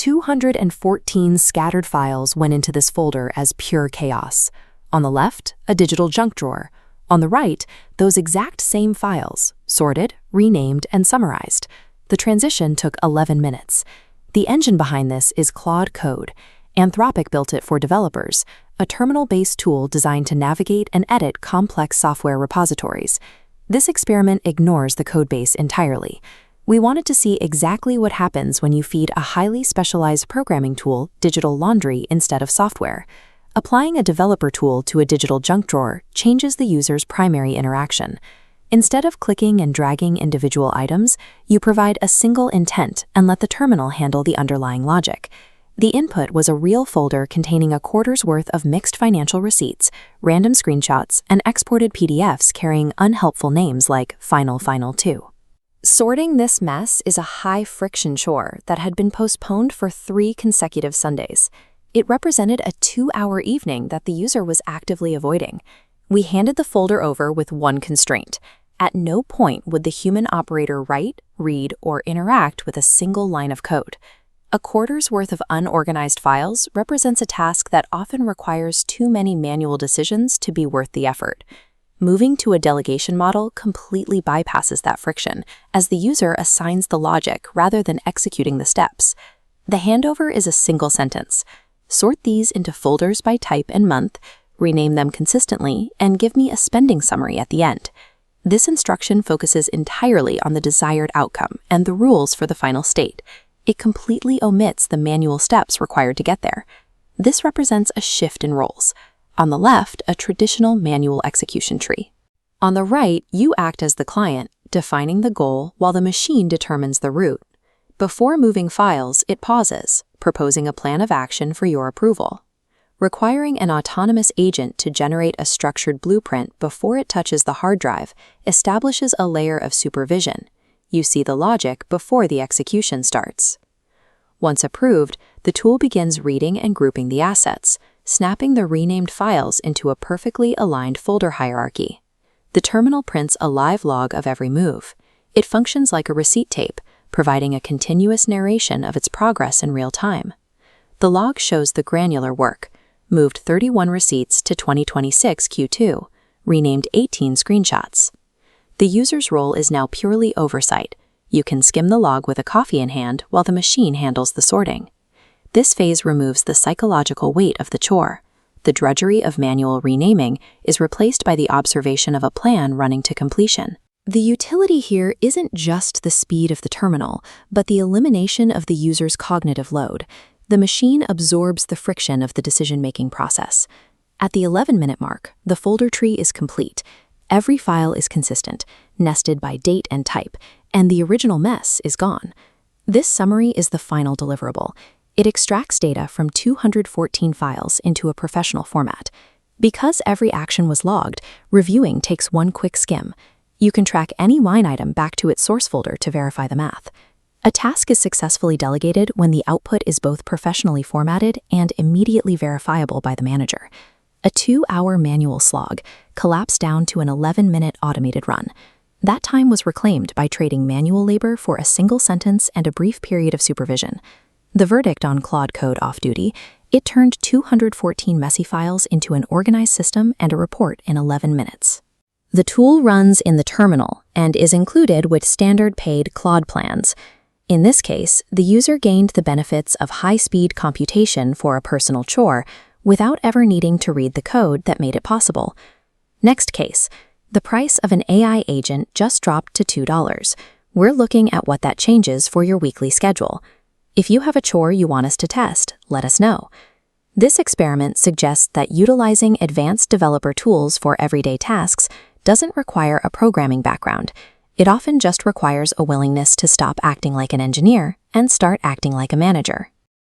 214 scattered files went into this folder as pure chaos. On the left, a digital junk drawer. On the right, those exact same files, sorted, renamed, and summarized. The transition took 11 minutes. The engine behind this is Claude Code. Anthropic built it for developers, a terminal-based tool designed to navigate and edit complex software repositories. This experiment ignores the codebase entirely. We wanted to see exactly what happens when you feed a highly specialized programming tool digital laundry instead of software. Applying a developer tool to a digital junk drawer changes the user's primary interaction. Instead of clicking and dragging individual items, you provide a single intent and let the terminal handle the underlying logic. The input was a real folder containing a quarter's worth of mixed financial receipts, random screenshots, and exported PDFs carrying unhelpful names like Final 2. Sorting this mess is a high-friction chore that had been postponed for 3 consecutive Sundays. It represented a 2-hour evening that the user was actively avoiding. We handed the folder over with one constraint. At no point would the human operator write, read, or interact with a single line of code. A quarter's worth of unorganized files represents a task that often requires too many manual decisions to be worth the effort. Moving to a delegation model completely bypasses that friction, as the user assigns the logic rather than executing the steps. The handover is a single sentence. Sort these into folders by type and month, rename them consistently, and give me a spending summary at the end. This instruction focuses entirely on the desired outcome and the rules for the final state. It completely omits the manual steps required to get there. This represents a shift in roles. On the left, a traditional manual execution tree. On the right, you act as the client, defining the goal while the machine determines the route. Before moving files, it pauses, proposing a plan of action for your approval. Requiring an autonomous agent to generate a structured blueprint before it touches the hard drive establishes a layer of supervision. You see the logic before the execution starts. Once approved, the tool begins reading and grouping the assets, snapping the renamed files into a perfectly aligned folder hierarchy. The terminal prints a live log of every move. It functions like a receipt tape, providing a continuous narration of its progress in real time. The log shows the granular work: moved 31 receipts to 2026 Q2, renamed 18 screenshots. The user's role is now purely oversight. You can skim the log with a coffee in hand while the machine handles the sorting. This phase removes the psychological weight of the chore. The drudgery of manual renaming is replaced by the observation of a plan running to completion. The utility here isn't just the speed of the terminal, but the elimination of the user's cognitive load. The machine absorbs the friction of the decision-making process. At the 11-minute mark, the folder tree is complete. Every file is consistent, nested by date and type, and the original mess is gone. This summary is the final deliverable. It extracts data from 214 files into a professional format. Because every action was logged, reviewing takes one quick skim. You can track any line item back to its source folder to verify the math. A task is successfully delegated when the output is both professionally formatted and immediately verifiable by the manager. A 2-hour manual slog collapsed down to an 11-minute automated run. That time was reclaimed by trading manual labor for a single sentence and a brief period of supervision. The verdict on Claude Code off-duty: it turned 214 messy files into an organized system and a report in 11 minutes. The tool runs in the terminal and is included with standard paid Claude plans. In this case, the user gained the benefits of high-speed computation for a personal chore without ever needing to read the code that made it possible. Next case, the price of an AI agent just dropped to $2. We're looking at what that changes for your weekly schedule. If you have a chore you want us to test, let us know. This experiment suggests that utilizing advanced developer tools for everyday tasks doesn't require a programming background. It often just requires a willingness to stop acting like an engineer and start acting like a manager.